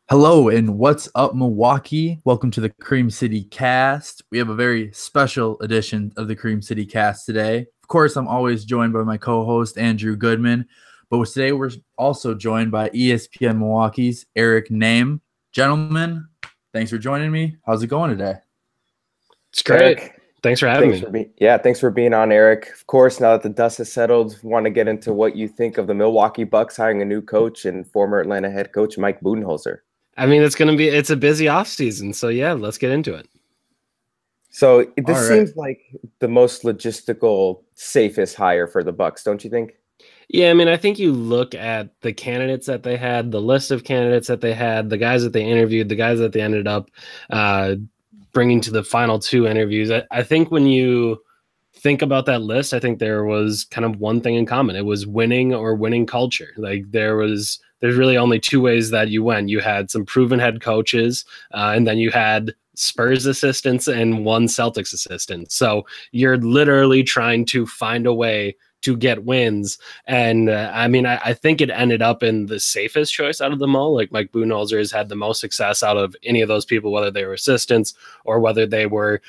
Hello and what's up, Milwaukee? Welcome to the Cream City Cast. We have a very special edition of the Cream City Cast today. Of course, I'm always joined by my co-host Andrew Goodman, but today we're also joined by ESPN Milwaukee's Eric Name. Gentlemen, thanks for joining me. How's it going today? It's great. Eric, Thanks for having me. thanks for being on, Eric. Of course, now that the dust has settled, want to get into what you think of the Milwaukee Bucks hiring a new coach and former Atlanta head coach Mike Budenholzer. I mean, it's a busy offseason, so yeah, let's get into it. So this All right. seems like the most logistical, safest hire for the Bucks, don't you think? Yeah, I mean, I think you look at the candidates that they had, the list of candidates that they had, the guys that they interviewed, the guys that they ended up bringing to the final two interviews. I think when you think about that list, I think there was kind of one thing in common. It was winning or winning culture. Like there's really only two ways that you went. You had some proven head coaches, and then you had Spurs assistants and one Celtics assistant. So you're literally trying to find a way to get wins. And I mean, I think it ended up in the safest choice out of them all. Like Mike Budenholzer has had the most success out of any of those people, whether they were assistants or whether they were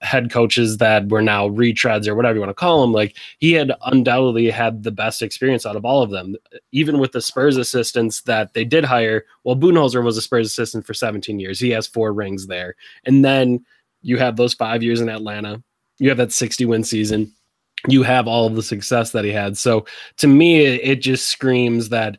head coaches that were now retreads or whatever you want to call them. Like he had undoubtedly had the best experience out of all of them, even with the Spurs assistants that they did hire. Well, Budenholzer was a Spurs assistant for 17 years. He has 4 rings there. And then you have those 5 years in Atlanta. You have that 60-win season. You have all of the success that he had. So to me, it just screams that,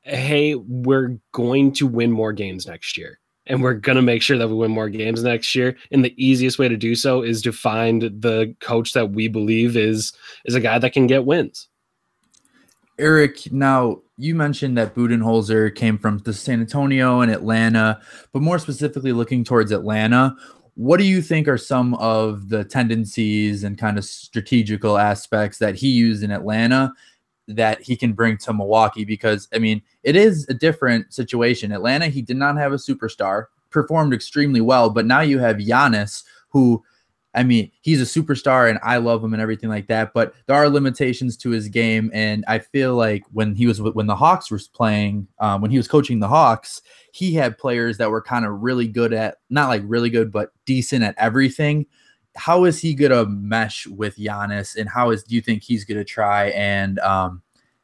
hey, we're going to win more games next year. And we're going to make sure that we win more games next year. And the easiest way to do so is to find the coach that we believe is a guy that can get wins. Eric, now you mentioned that Budenholzer came from the San Antonio and Atlanta, but more specifically looking towards Atlanta, what do you think are some of the tendencies and kind of strategical aspects that he used in Atlanta that he can bring to Milwaukee? Because, I mean, it is a different situation. Atlanta, he did not have a superstar, performed extremely well, but now you have Giannis, who, I mean, he's a superstar and I love him and everything like that, but there are limitations to his game. And I feel like when the Hawks were playing, when he was coaching the Hawks, he had players that were kind of really good at, not like really good, but decent at everything. How is he going to mesh with Giannis, and do you think he's going to try and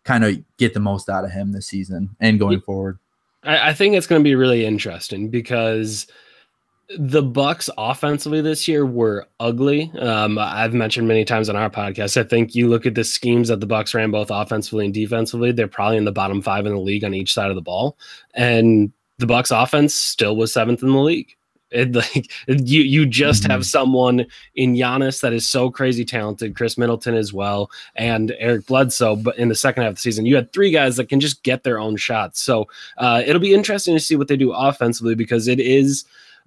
kind of get the most out of him this season and going forward? I think it's going to be really interesting because the Bucks offensively this year were ugly. I've mentioned many times on our podcast, I think you look at the schemes that the Bucks ran both offensively and defensively, they're probably in the bottom 5 in the league on each side of the ball. And the Bucks offense still was 7th in the league. You just have someone in Giannis that is so crazy talented, Chris Middleton as well, and Eric Bledsoe. But in the second half of the season, you had 3 guys that can just get their own shots. So it'll be interesting to see what they do offensively, because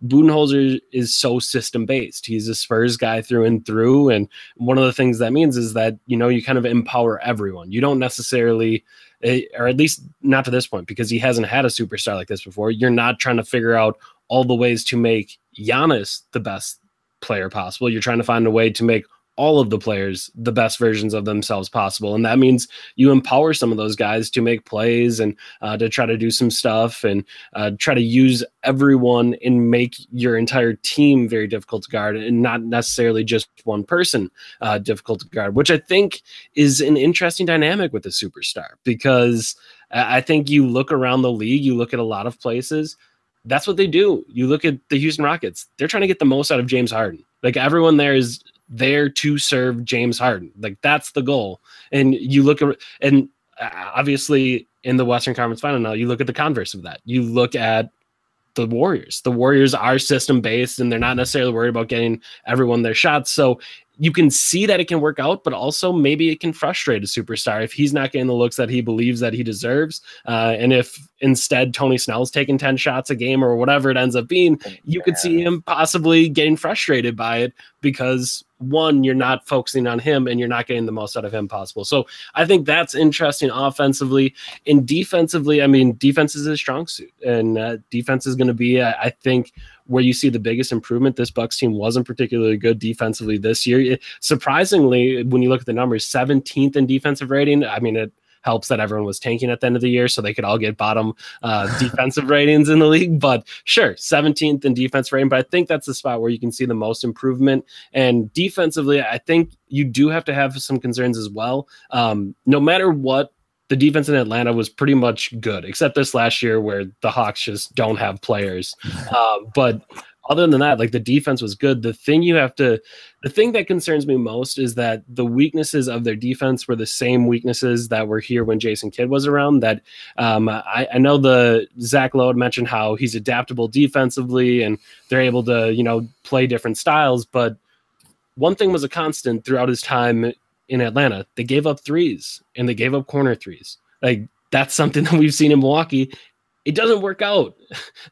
Budenholzer is so system-based. He's a Spurs guy through and through. And one of the things that means is that, you kind of empower everyone. You don't necessarily, or at least not to this point, because he hasn't had a superstar like this before. You're not trying to figure out all the ways to make Giannis the best player possible. You're trying to find a way to make all of the players the best versions of themselves possible. And that means you empower some of those guys to make plays and to try to do some stuff and try to use everyone and make your entire team very difficult to guard, and not necessarily just one person difficult to guard, which I think is an interesting dynamic with a superstar, because I think you look around the league, you look at a lot of places, that's what they do. You look at the Houston Rockets, they're trying to get the most out of James Harden. Like everyone there is there to serve James Harden. Like that's the goal. And you look at, and obviously in the Western Conference Final now, you look at the converse of that. You look at the Warriors. The Warriors are system based, and they're not necessarily worried about getting everyone their shots. So you can see that it can work out, but also maybe it can frustrate a superstar if he's not getting the looks that he believes that he deserves. And if instead Tony Snell's taking 10 shots a game or whatever it ends up being, you could see him possibly getting frustrated by it because, one, you're not focusing on him and you're not getting the most out of him possible. So I think that's interesting offensively. And defensively, I mean, defense is his strong suit, and defense is going to be, I think, where you see the biggest improvement. This Bucks team wasn't particularly good defensively this year. Surprisingly, when you look at the numbers, 17th in defensive rating. I mean, helps that everyone was tanking at the end of the year so they could all get bottom defensive ratings in the league. But sure, 17th in defense rating, but I think that's the spot where you can see the most improvement. And defensively, I think you do have to have some concerns as well. No matter what, the defense in Atlanta was pretty much good, except this last year where the Hawks just don't have players. But other than that, like, the defense was good. The thing that concerns me most is that the weaknesses of their defense were the same weaknesses that were here when Jason Kidd was around. That I know Zach Lowe had mentioned how he's adaptable defensively and they're able to, play different styles. But one thing was a constant throughout his time in Atlanta: they gave up threes and they gave up corner threes. Like, that's something that we've seen in Milwaukee. It doesn't work out.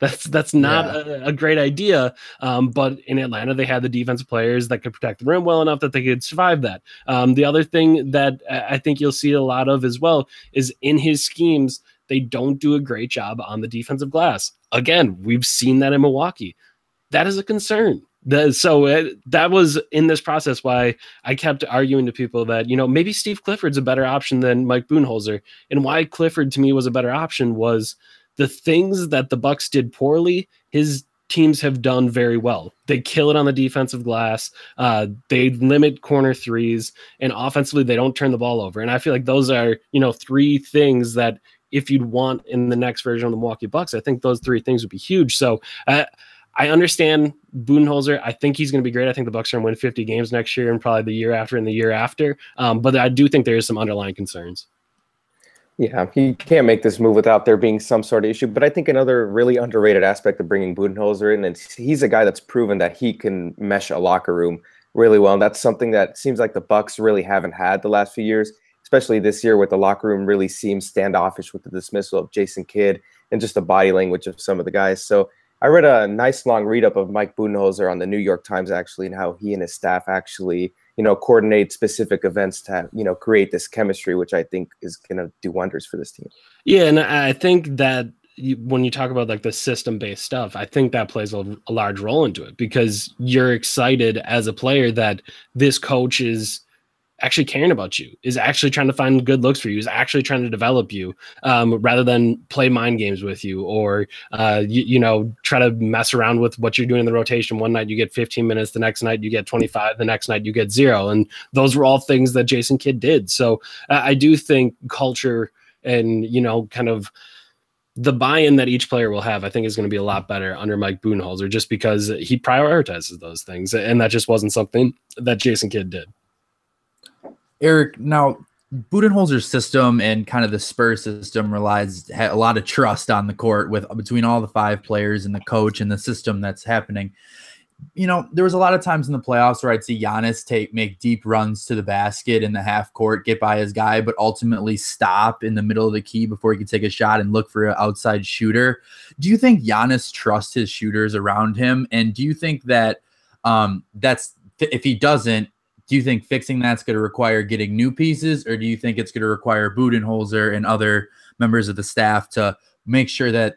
That's not a great idea. But in Atlanta, they had the defensive players that could protect the rim well enough that they could survive that. The other thing that I think you'll see a lot of as well is in his schemes, they don't do a great job on the defensive glass. Again, we've seen that in Milwaukee. That is a concern. That was in this process why I kept arguing to people that, maybe Steve Clifford's a better option than Mike Budenholzer. And why Clifford to me was a better option was the things that the Bucks did poorly, his teams have done very well. They kill it on the defensive glass. They limit corner threes, and offensively they don't turn the ball over. And I feel like those are, three things that if you'd want in the next version of the Milwaukee Bucks, I think those three things would be huge. So I understand Budenholzer. I think he's going to be great. I think the Bucks are going to win 50 games next year and probably the year after and the year after. But I do think there is some underlying concerns. Yeah, he can't make this move without there being some sort of issue. But I think another really underrated aspect of bringing Budenholzer in, and he's a guy that's proven that he can mesh a locker room really well. And that's something that seems like the Bucks really haven't had the last few years, especially this year, with the locker room really seems standoffish with the dismissal of Jason Kidd and just the body language of some of the guys. So I read a nice long read-up of Mike Budenholzer on the New York Times, actually, and how he and his staff actually, coordinate specific events to, create this chemistry, which I think is going to do wonders for this team. Yeah, and I think that when you talk about like the system-based stuff, I think that plays a large role into it, because you're excited as a player that this coach is actually caring about you, is actually trying to find good looks for you, is actually trying to develop you, rather than play mind games with you or, try to mess around with what you're doing in the rotation. One night you get 15 minutes, the next night you get 25, the next night you get 0. And those were all things that Jason Kidd did. So I do think culture and, kind of the buy-in that each player will have, I think is going to be a lot better under Mike Budenholzer, just because he prioritizes those things. And that just wasn't something that Jason Kidd did. Eric, now Budenholzer's system and kind of the Spurs system relies a lot of trust on the court between all the 5 players and the coach and the system that's happening. There was a lot of times in the playoffs where I'd see Giannis make deep runs to the basket in the half court, get by his guy, but ultimately stop in the middle of the key before he could take a shot and look for an outside shooter. Do you think Giannis trusts his shooters around him? And do you think that if he doesn't, do you think fixing that's going to require getting new pieces, or do you think it's going to require Budenholzer and other members of the staff to make sure that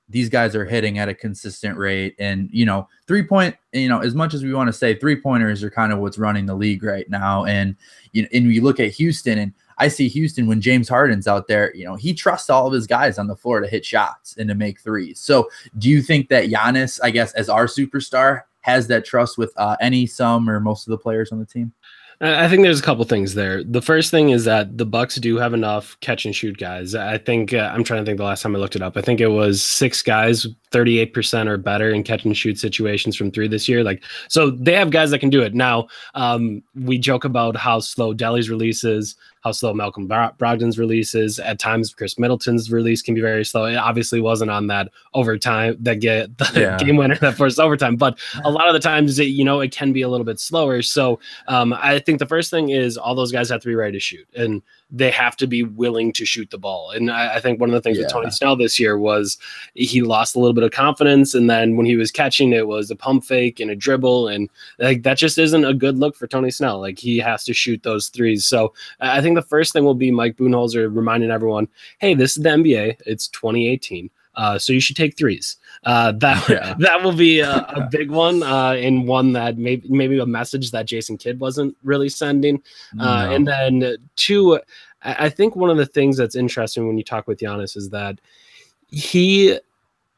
these guys are hitting at a consistent rate? And, 3-point, as much as we want to say 3-pointers are kind of what's running the league right now. And, and you look at Houston, and I see Houston when James Harden's out there, he trusts all of his guys on the floor to hit shots and to make threes. So do you think that Giannis, I guess, as our superstar, has that trust with some or most of the players on the team? I think there's a couple things there. The first thing is that the Bucks do have enough catch and shoot guys. I think I'm trying to think the last time I looked it up. I think it was 6 guys, 38% or better in catch and shoot situations from 3 this year. So they have guys that can do it. Now, we joke about how slow Delly's release is, how slow Malcolm Brogdon's release is. At times, Chris Middleton's release can be very slow. It obviously wasn't on that overtime, game winner that forced overtime. But a lot of the times, it can be a little bit slower. So I think the first thing is all those guys have to be ready to shoot, and they have to be willing to shoot the ball. And I think one of the things with Tony Snell this year was he lost a little bit of confidence. And then when he was catching, it was a pump fake and a dribble. And that just isn't a good look for Tony Snell. He has to shoot those threes. So I think the first thing will be Mike Budenholzer reminding everyone, hey, this is the NBA. It's 2018. So you should take threes. That will be a big one, and one that maybe a message that Jason Kidd wasn't really sending. No. And then 2, I think one of the things that's interesting when you talk with Giannis is that he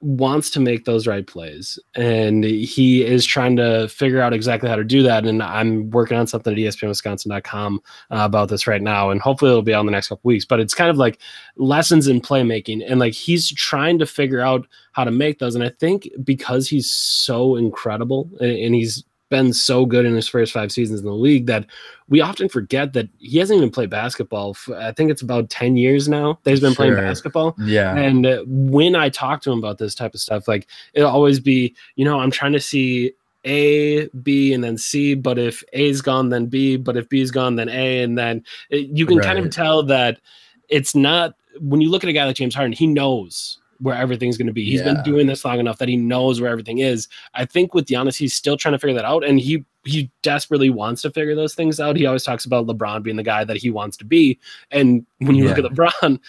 wants to make those right plays, and he is trying to figure out exactly how to do that. And I'm working on something at espnwisconsin.com about this right now, and hopefully it'll be on the next couple weeks. But it's kind of like lessons in playmaking, and like he's trying to figure out how to make those. And I think because he's so incredible and he's been so good in his first 5 seasons in the league that we often forget that he hasn't even played basketball. I think it's about 10 years now that he's been playing basketball. Yeah. And when I talk to him about this type of stuff, like it'll always be, I'm trying to see A, B, and then C, but if A's gone, then B, but if B's gone, then A, and then you can kind of tell that it's not, when you look at a guy like James Harden, he knows where everything's going to be. He's been doing this long enough that he knows where everything is. I think with Giannis, he's still trying to figure that out, and he desperately wants to figure those things out. He always talks about LeBron being the guy that he wants to be, and when you look at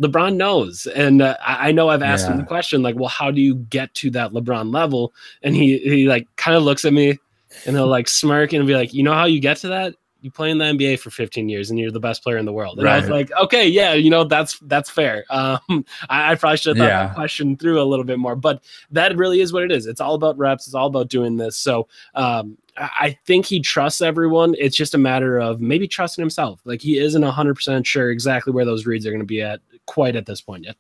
LeBron knows. And I know I've asked him the question, like, well, how do you get to that LeBron level? And he like kind of looks at me and he'll like smirk and be like, you know how you get to that? You play in the NBA for 15 years and you're the best player in the world. And I was like, okay, yeah, that's fair. I probably should have thought that question through a little bit more, but that really is what it is. It's all about reps. It's all about doing this. So I think he trusts everyone. It's just a matter of maybe trusting himself. Like he isn't 100% sure exactly where those reads are going to be at quite at this point yet.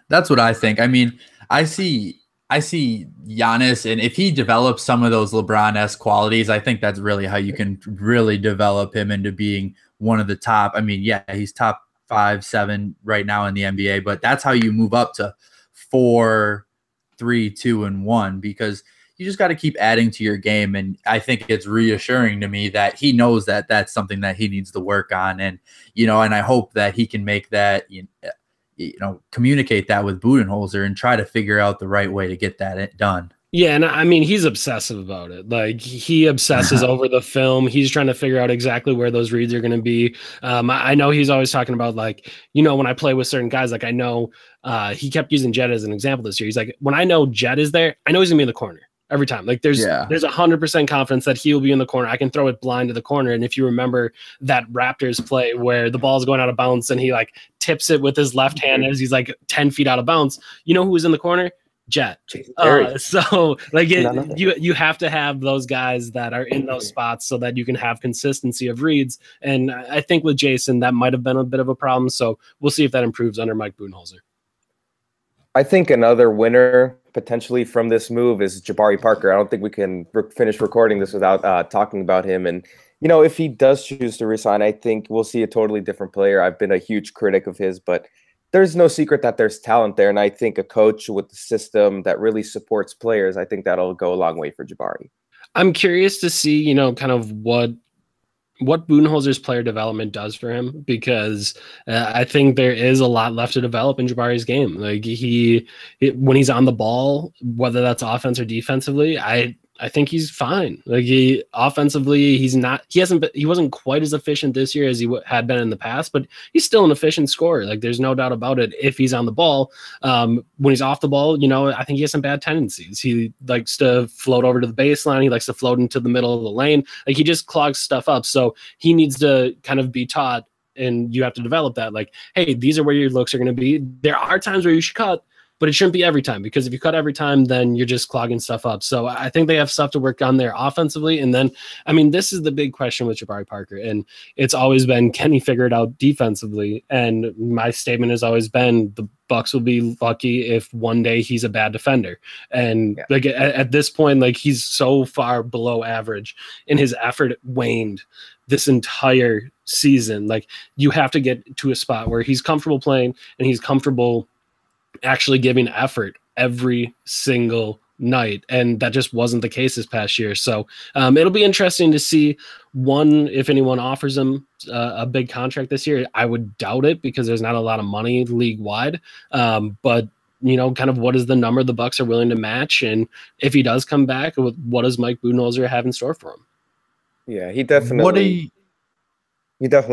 That's what I think. I mean, I see Giannis, and if he develops some of those LeBron-esque qualities, I think that's really how you can really develop him into being one of the top. I mean, yeah, he's top 5, 7 right now in the NBA, but that's how you move up to 4, 3, 2, and 1, because you just got to keep adding to your game. And I think it's reassuring to me that he knows that that's something that he needs to work on. And, and I hope that he can make that, communicate that with Budenholzer and try to figure out the right way to get that done. Yeah, and I mean, he's obsessive about it. Like he obsesses over the film. He's trying to figure out exactly where those reads are going to be. I know he's always talking about like, when I play with certain guys, like I know he kept using Jet as an example this year. He's like, when I know Jet is there, I know he's gonna be in the corner every time. Like there's 100% confidence that he will be in the corner. I can throw it blind to the corner. And if you remember that Raptors play where the ball's going out of bounds and he like tips it with his left hand as he's like 10 feet out of bounds, who was in the corner? Jet. So like you have to have those guys that are in those spots so that you can have consistency of reads. And I think with Jason, that might have been a bit of a problem. So we'll see if that improves under Mike Budenholzer. I think another winner potentially from this move is Jabari Parker. I don't think we can finish recording this without talking about him. And, if he does choose to resign, I think we'll see a totally different player. I've been a huge critic of his, but there's no secret that there's talent there. And I think a coach with the system that really supports players, I think that'll go a long way for Jabari. I'm curious to see, kind of what Budenholzer's player development does for him, because I think there is a lot left to develop in Jabari's game. Like when he's on the ball, whether that's offense or defensively, I think he's fine. Like offensively, he wasn't quite as efficient this year as he had been in the past, but he's still an efficient scorer. Like there's no doubt about it. If he's on the ball, when he's off the ball, I think he has some bad tendencies. He likes to float over to the baseline. He likes to float into the middle of the lane. Like he just clogs stuff up. So he needs to kind of be taught, and you have to develop that. Like, hey, these are where your looks are going to be. There are times where you should cut, but it shouldn't be every time, because if you cut every time, then you're just clogging stuff up. So I think they have stuff to work on there offensively. And then, I mean, this is the big question with Jabari Parker, and it's always been, can he figure it out defensively? And my statement has always been, the Bucks will be lucky if one day he's a bad defender. And like at this point, like he's so far below average, and his effort waned this entire season. Like you have to get to a spot where he's comfortable playing and he's comfortable actually giving effort every single night, and that just wasn't the case this past year. So it'll be interesting to see, if anyone offers him a big contract this year. I would doubt it, because there's not a lot of money league wide, but kind of what is the number the Bucks are willing to match, and if he does come back, what does Mike Budenholzer have in store for him? Yeah, he definitely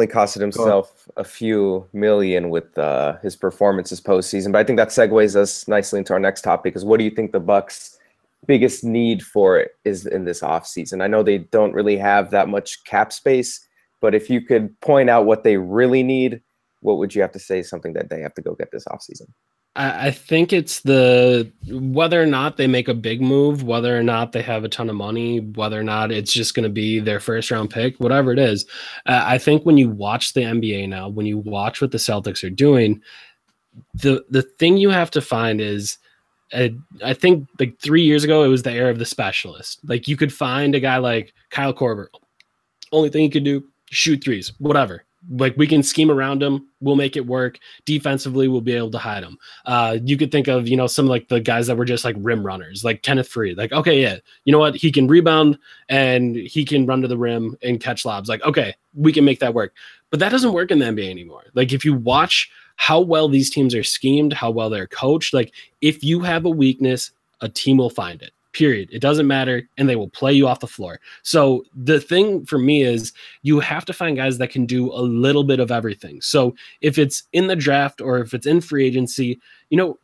costed himself a few million with his performances postseason. But I think that segues us nicely into our next topic, is what do you think the Bucks' biggest need for is in this offseason? I know they don't really have that much cap space, But if you could point out what they really need, what would you have to say something that they have to go get this offseason? I think it's the whether or not they make a big move, whether or not they have a ton of money, whether or not it's just going to be their first round pick, whatever it is. I think when you watch the NBA now, when you watch what the Celtics are doing, the thing you have to find is, I think like 3 years ago, it was the era of the specialist. Like you could find a guy like Kyle Korver. Only thing he could do, shoot threes, whatever. Like we can scheme around him. We'll make it work. Defensively, we'll be able to hide him. You could think of, some like the guys that were just like rim runners, like Kenneth Faried. Like, okay, yeah, you know what? He can rebound and he can run to the rim and catch lobs. Like, okay, we can make that work. But that doesn't work in the NBA anymore. Like if you watch how well these teams are schemed, how well they're coached, like if you have a weakness, a team will find it. Period. It doesn't matter, and they will play you off the floor. So the thing for me is you have to find guys that can do a little bit of everything. So if it's in the draft or if it's in free agency,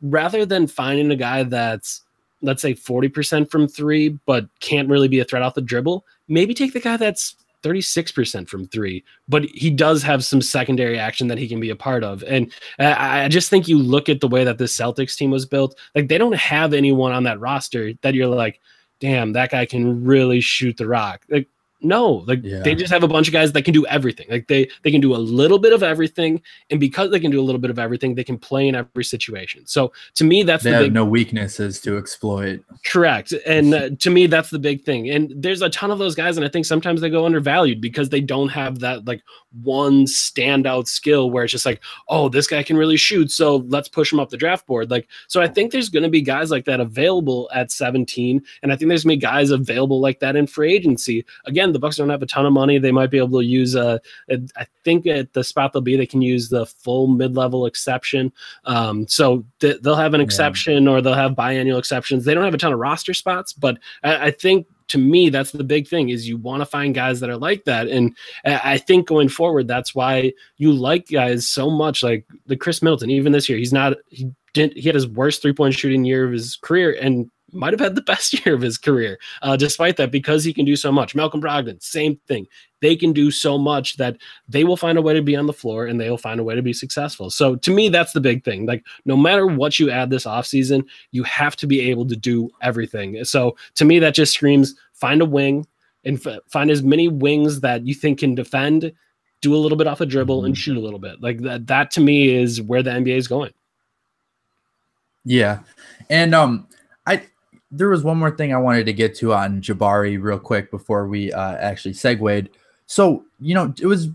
rather than finding a guy that's, let's say 40% from three, but can't really be a threat off the dribble, maybe take the guy that's 36% from three, but he does have some secondary action that he can be a part of. And I just think you look at the way that this Celtics team was built, like they don't have anyone on that roster that you're like, damn, that guy can really shoot the rock. Like, no, they just have a bunch of guys that can do everything. Like they can do a little bit of everything. And because they can do a little bit of everything, they can play in every situation. So to me, they have no weaknesses to exploit. Correct. And to me, that's the big thing. And there's a ton of those guys. And I think sometimes they go undervalued because they don't have that like one standout skill where it's just like, oh, this guy can really shoot, so let's push him up the draft board. Like, so I think there's going to be guys like that available at 17. And I think there's going to be guys available like that in free agency. Again, the Bucks don't have a ton of money. They might be able to use I think at the spot they can use the full mid-level exception. So they'll have an exception or they'll have biannual exceptions. They don't have a ton of roster spots, but I think to me, that's the big thing is you want to find guys that are like that. And I think going forward, that's why you like guys so much, like the Chris Middleton. Even this year, he had his worst 3-point shooting year of his career and might have had the best year of his career, despite that, because he can do so much. Malcolm Brogdon, same thing. They can do so much that they will find a way to be on the floor and they will find a way to be successful. So to me, that's the big thing. Like no matter what you add this offseason, you have to be able to do everything. So to me, that just screams find a wing and find as many wings that you think can defend, do a little bit off a dribble and shoot a little bit. Like that to me is where the NBA is going. Yeah. And there was one more thing I wanted to get to on Jabari real quick before we actually segued. So, it was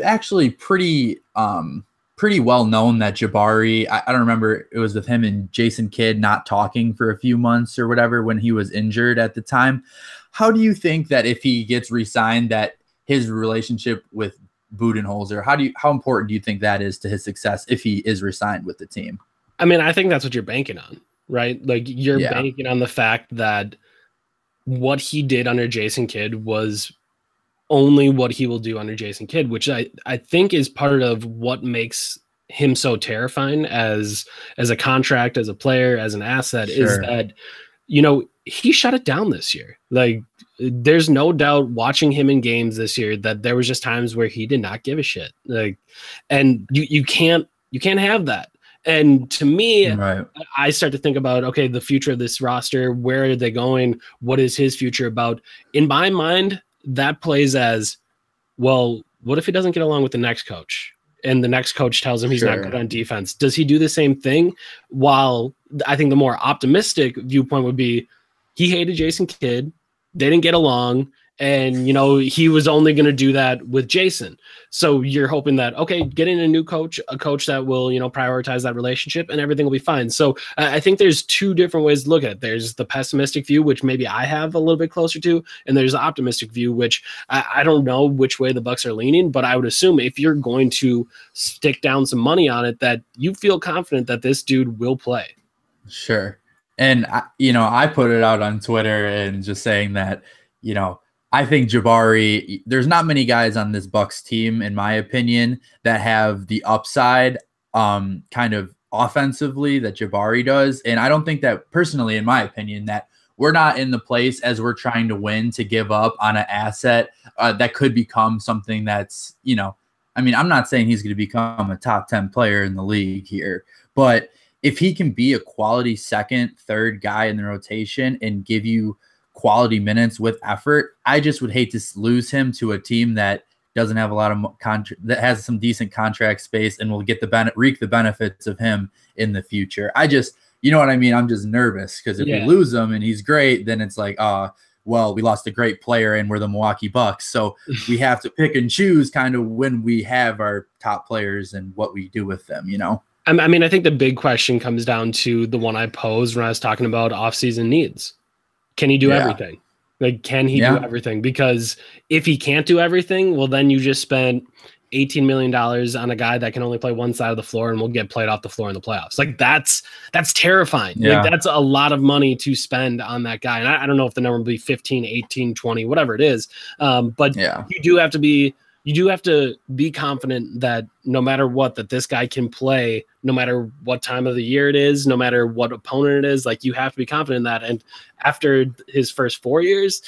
actually pretty well known that Jabari, I don't remember, it was with him and Jason Kidd not talking for a few months or whatever when he was injured at the time. How do you think that if he gets re-signed, that his relationship with Budenholzer, how important do you think that is to his success if he is re-signed with the team? I mean, I think that's what you're banking on. Right? Like you're banking on the fact that what he did under Jason Kidd was only what he will do under Jason Kidd, which I think is part of what makes him so terrifying as a contract, as a player, as an asset, is that, he shut it down this year. Like there's no doubt watching him in games this year that there was just times where he did not give a shit. Like, and you can't have that. And to me, I start to think about, okay, the future of this roster, where are they going? What is his future about? In my mind, that plays as, well, what if he doesn't get along with the next coach? And the next coach tells him he's not good on defense. Does he do the same thing? While I think the more optimistic viewpoint would be he hated Jason Kidd. They didn't get along. And, he was only going to do that with Jason. So you're hoping that, okay, getting a new coach, a coach that will, prioritize that relationship and everything will be fine. So I think there's two different ways to look at it. There's the pessimistic view, which maybe I have a little bit closer to, and there's the optimistic view, which I don't know which way the Bucks are leaning, but I would assume if you're going to stick down some money on it, that you feel confident that this dude will play. Sure. And, I put it out on Twitter and just saying that, I think Jabari, there's not many guys on this Bucks team, in my opinion, that have the upside kind of offensively that Jabari does. And I don't think that personally, in my opinion, that we're not in the place as we're trying to win to give up on an asset that could become something that's, I mean, I'm not saying he's going to become a top 10 player in the league here, but if he can be a quality second, third guy in the rotation and give you quality minutes with effort, I just would hate to lose him to a team that doesn't have a lot of that has some decent contract space and will get reap the benefits of him in the future. You know what I mean? I'm just nervous because if we lose him and he's great, then it's like, well, we lost a great player and we're the Milwaukee Bucks. So we have to pick and choose kind of when we have our top players and what we do with them, I mean, I think the big question comes down to the one I posed when I was talking about offseason needs. Can he do everything? Like, can he do everything? Because if he can't do everything, well, then you just spent $18 million on a guy that can only play one side of the floor and will get played off the floor in the playoffs. Like, that's terrifying. Like, that's a lot of money to spend on that guy. And I don't know if the number will be 15, 18, 20, whatever it is. But you do have to be confident that no matter what, that this guy can play, no matter what time of the year it is, no matter what opponent it is. Like, you have to be confident in that. And after his first 4 years,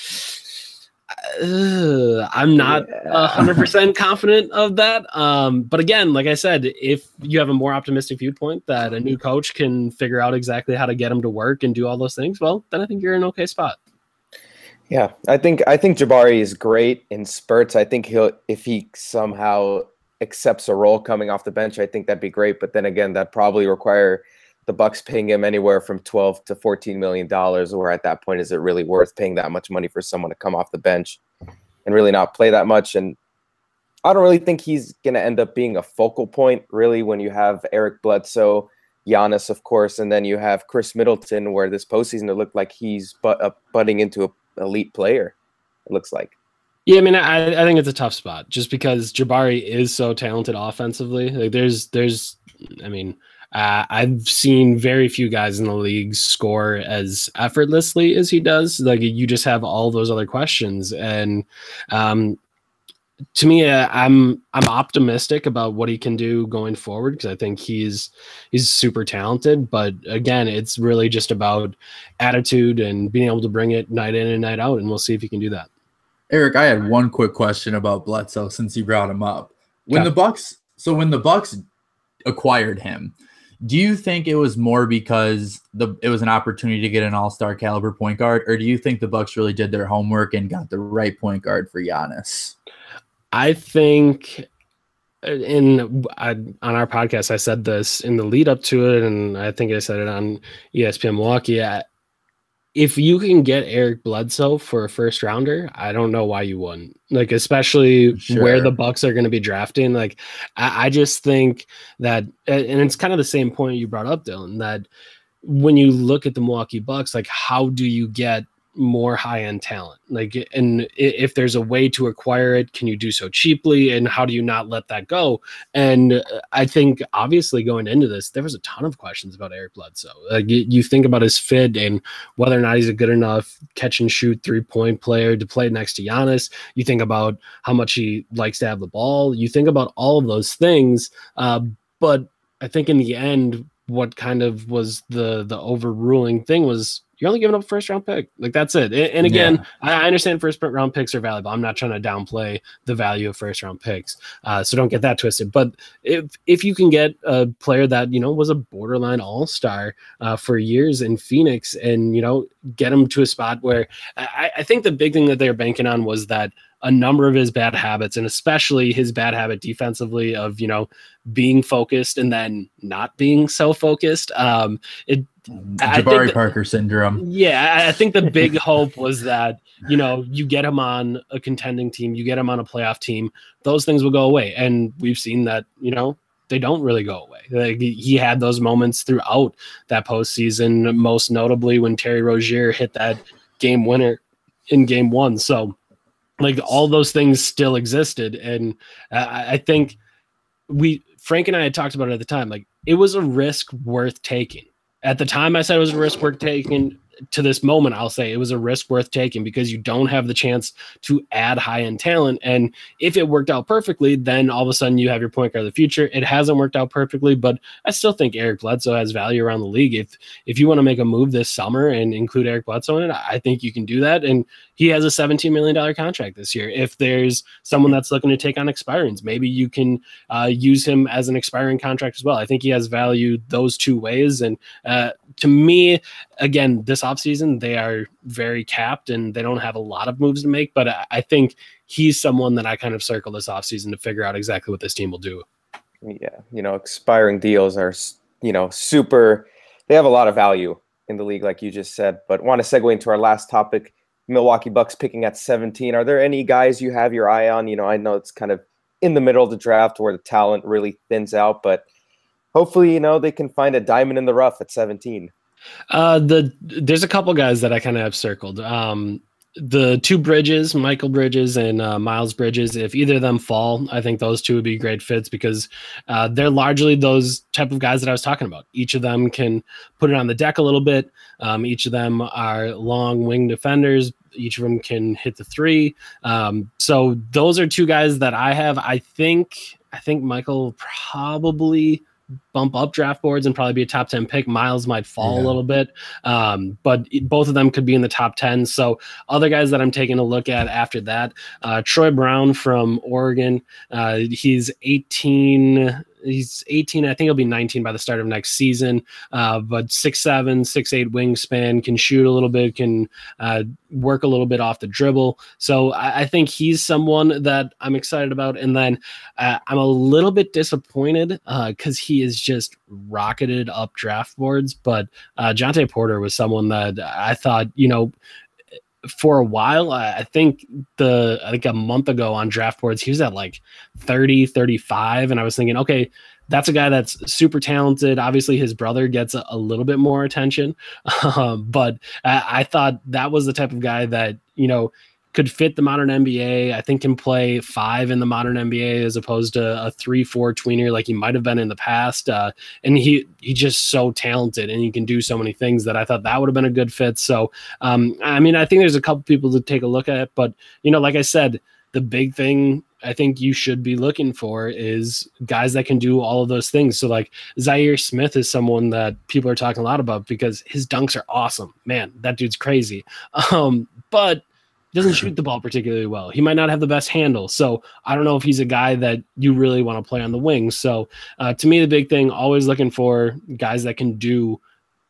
I'm not 100% confident of that. But again, like I said, if you have a more optimistic viewpoint that a new coach can figure out exactly how to get him to work and do all those things, well, then I think you're in an okay spot. Yeah, I think Jabari is great in spurts. I think if he somehow accepts a role coming off the bench, I think that'd be great. But then again, that probably require the Bucks paying him anywhere from $12 to $14 million. Or at that point, is it really worth paying that much money for someone to come off the bench and really not play that much? And I don't really think he's going to end up being a focal point, really, when you have Eric Bledsoe, Giannis, of course, and then you have Chris Middleton, where this postseason it looked like he's butting into an elite player, it looks like. Yeah, I mean, I think it's a tough spot just because Jabari is so talented offensively. Like, I've seen very few guys in the league score as effortlessly as he does. Like, you just have all those other questions. And to me, I'm optimistic about what he can do going forward because I think he's super talented. But again, it's really just about attitude and being able to bring it night in and night out. And we'll see if he can do that. Eric, I had one quick question about Bledsoe since you brought him up. When the Bucks acquired him, do you think it was more because it was an opportunity to get an all-star caliber point guard, or do you think the Bucks really did their homework and got the right point guard for Giannis? I think on our podcast, I said this in the lead up to it, and I think I said it on ESPN Milwaukee. If you can get Eric Bledsoe for a first rounder, I don't know why you wouldn't. Like, especially where the Bucks are going to be drafting. Like, I just think that, and it's kind of the same point you brought up, Dylan, that when you look at the Milwaukee Bucks, like, how do you get more high-end talent? Like, and if there's a way to acquire it, can you do so cheaply, and how do you not let that go? And I think obviously going into this, there was a ton of questions about Eric Bledsoe. Like, you think about his fit and whether or not he's a good enough catch and shoot 3-point player to play next to Giannis. You think about how much he likes to have the ball. You think about all of those things. But I think in the end, what kind of was the overruling thing was you're only giving up a first round pick. Like, that's it. And again, I understand first round picks are valuable. I'm not trying to downplay the value of first round picks. So don't get that twisted. But if you can get a player that, was a borderline all-star for years in Phoenix and, get him to a spot where I think the big thing that they're banking on was that a number of his bad habits, and especially his bad habit defensively of, being focused and then not being so focused. Jabari Parker syndrome. Yeah, I think the big hope was that, you get him on a contending team, you get him on a playoff team, those things will go away. And we've seen that, they don't really go away. Like, he had those moments throughout that postseason, most notably when Terry Rozier hit that game winner in game 1. So, like, all those things still existed. And I think Frank and I had talked about it at the time. Like, it was a risk worth taking. At the time, I said it was a risk worth taking. to this moment, I'll say it was a risk worth taking because you don't have the chance to add high-end talent. And if it worked out perfectly, then all of a sudden you have your point guard of the future. It hasn't worked out perfectly, but I still think Eric Bledsoe has value around the league. If you want to make a move this summer and include Eric Bledsoe in it, I think you can do that. And he has a $17 million contract this year. If there's someone that's looking to take on expirings, maybe you can use him as an expiring contract as well. I think he has value those two ways. And to me, again, this offseason, they are very capped and they don't have a lot of moves to make. But I think he's someone that I kind of circle this offseason to figure out exactly what this team will do. Yeah, expiring deals are, super. They have a lot of value in the league, like you just said. But want to segue into our last topic, Milwaukee Bucks picking at 17. Are there any guys you have your eye on? I know it's kind of in the middle of the draft where the talent really thins out, but hopefully, they can find a diamond in the rough at 17. There's a couple guys that I kind of have circled. The two Bridges, Michael Bridges and Miles Bridges, if either of them fall, I think those two would be great fits because they're largely those type of guys that I was talking about. Each of them can put it on the deck a little bit. Each of them are long wing defenders. Each of them can hit the three. So those are two guys that I have. I think Michael probably bump up draft boards and probably be a top 10 pick. Miles might fall a little bit, but both of them could be in the top 10. So other guys that I'm taking a look at after that, Troy Brown from Oregon. He's 18. He's 18. I think he'll be 19 by the start of next season. But 6'7", 6'8" wingspan, can shoot a little bit, can work a little bit off the dribble. So I think he's someone that I'm excited about. And then I'm a little bit disappointed because he is just rocketed up draft boards. But Jonte Porter was someone that I thought, for a while, I think a month ago on draft boards, he was at like 30, 35. And I was thinking, okay, that's a guy that's super talented. Obviously his brother gets a little bit more attention. But I thought that was the type of guy that, could fit the modern NBA. I think can play 5 in the modern NBA as opposed to a 3-4 tweener like he might have been in the past. And he's just so talented and he can do so many things that I thought that would have been a good fit. So, I think there's a couple people to take a look at, but like I said, the big thing I think you should be looking for is guys that can do all of those things. So like Zaire Smith is someone that people are talking a lot about because his dunks are awesome, man. That dude's crazy. But doesn't shoot the ball particularly well. He might not have the best handle. So I don't know if he's a guy that you really want to play on the wing. So to me, the big thing, always looking for guys that can do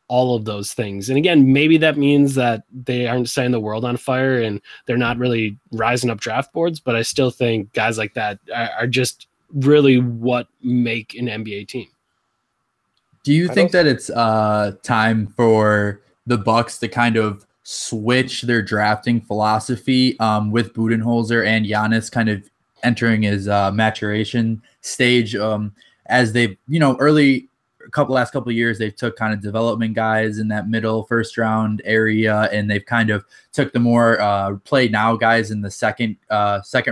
all of those things. And again, maybe that means that they aren't setting the world on fire and they're not really rising up draft boards, but I still think guys like that are just really what make an NBA team. Do you think that it's time for the Bucks to kind of switch their drafting philosophy with Budenholzer and Giannis kind of entering his maturation stage as they've, last couple of years, they've took kind of development guys in that middle first round area, and they've kind of took the more play now guys in the second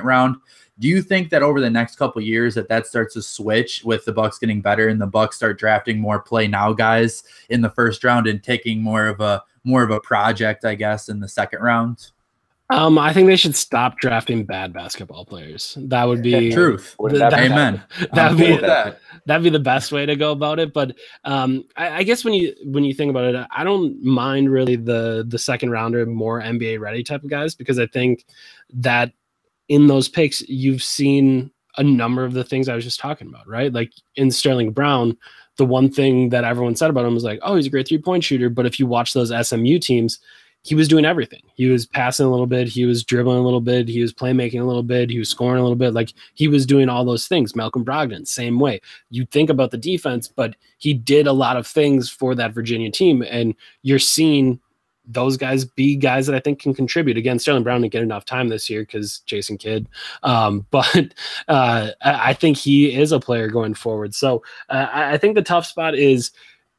round. Do you think that over the next couple of years that starts to switch with the Bucks getting better and the Bucks start drafting more play now guys in the first round and taking more of a project, I guess, in the second round? I think they should stop drafting bad basketball players. That would be truth. Amen. That'd be the best way to go about it. But I guess when you think about it, I don't mind really the second rounder, more NBA ready type of guys, because I think that in those picks you've seen a number of the things I was just talking about, right? Like in Sterling Brown, the one thing that everyone said about him was like, oh, he's a great 3-point shooter. But if you watch those SMU teams, he was doing everything. He was passing a little bit. He was dribbling a little bit. He was playmaking a little bit. He was scoring a little bit. Like he was doing all those things. Malcolm Brogdon, same way. You think about the defense, but he did a lot of things for that Virginia team. And you're seeing those guys be guys that I think can contribute. Again, Sterling Brown didn't get enough time this year because Jason Kidd. But I think he is a player going forward. So I think the tough spot is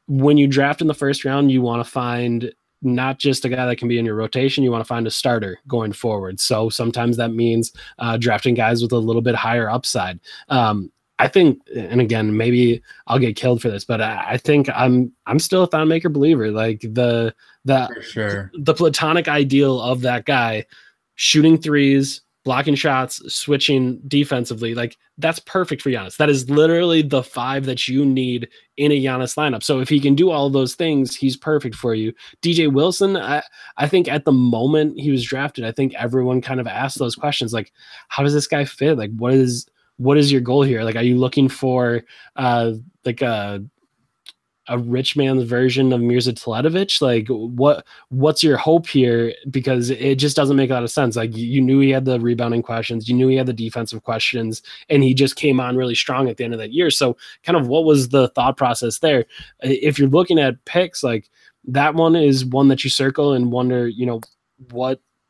when you draft in the first round, you want to find not just a guy that can be in your rotation, you want to find a starter going forward. So sometimes that means drafting guys with a little bit higher upside. I think, and again, maybe I'll get killed for this, but I think I'm still a thought maker believer. Like the For sure. the platonic ideal of that guy shooting threes, blocking shots, switching defensively, like that's perfect for Giannis. That is literally the 5 that you need in a Giannis lineup. So if he can do all of those things, he's perfect for you. DJ Wilson, I think at the moment he was drafted, I think everyone kind of asked those questions, like, how does this guy fit? Like, what is your goal here? Like, are you looking for like a rich man's version of Mirza Teletovic? Like, what's your hope here? Because it just doesn't make a lot of sense. Like, you knew he had the rebounding questions, you knew he had the defensive questions, and he just came on really strong at the end of that year. So kind of what was the thought process there? If you're looking at picks, like that one is one that you circle and wonder,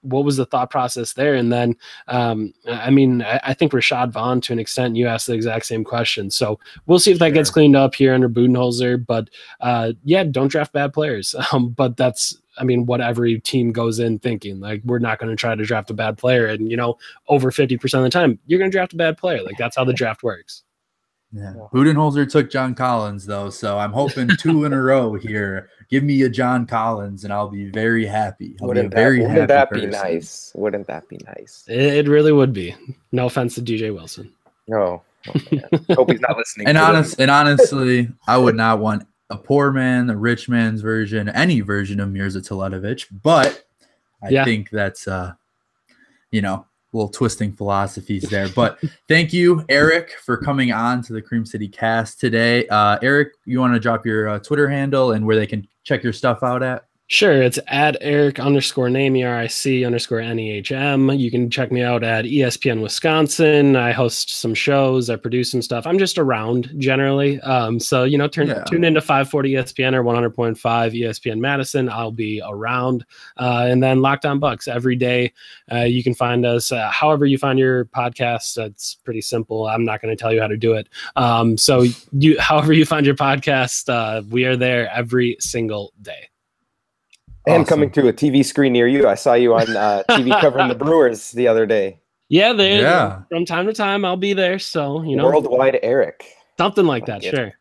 what was the thought process there? And then, I mean, I think Rashad Vaughn, to an extent, you asked the exact same question. So we'll see if that gets cleaned up here under Budenholzer. But yeah, don't draft bad players. But that's, I mean, what every team goes in thinking. Like, we're not going to try to draft a bad player. And, over 50% of the time, you're going to draft a bad player. Like, that's how the draft works. Yeah. Budenholzer took John Collins, though, so I'm hoping 2 in a row here. Give me a John Collins, and I'll be very happy. Wouldn't that be nice? Wouldn't that be nice? It really would be. No offense to DJ Wilson. No. Oh, hope he's not listening. And honestly, I would not want a poor man, a rich man's version, any version of Mirza Teletovic, but I think that's little twisting philosophies there. But thank you, Eric, for coming on to the Cream City Cast today. Eric, you want to drop your Twitter handle and where they can check your stuff out at? Sure. It's at Eric_name, ERIC_NEHM. You can check me out at ESPN Wisconsin. I host some shows. I produce some stuff. I'm just around generally. So, tune into 540 ESPN or 100.5 ESPN Madison. I'll be around. And then Locked On Bucks every day. You can find us however you find your podcast. That's pretty simple. I'm not going to tell you how to do it. So however you find your podcast, we are there every single day. And awesome. Coming to a TV screen near you. I saw you on TV covering the Brewers the other day. Yeah, from time to time I'll be there. So, Worldwide Eric. Something like that, sure.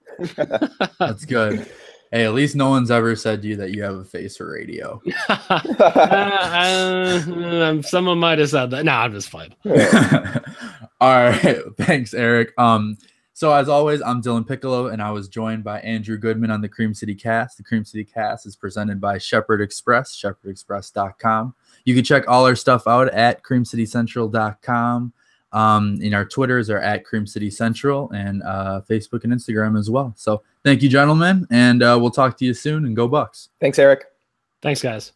That's good. Hey, at least no one's ever said to you that you have a face for radio. Someone might have said that. No, I'm just playing. All right. Thanks, Eric. So as always, I'm Dylan Piccolo, and I was joined by Andrew Goodman on the Cream City Cast. The Cream City Cast is presented by Shepherd Express, shepherdexpress.com. You can check all our stuff out at creamcitycentral.com. And our Twitters are at Cream City Central, and Facebook and Instagram as well. So thank you, gentlemen, and we'll talk to you soon, and go Bucks. Thanks, Eric. Thanks, guys.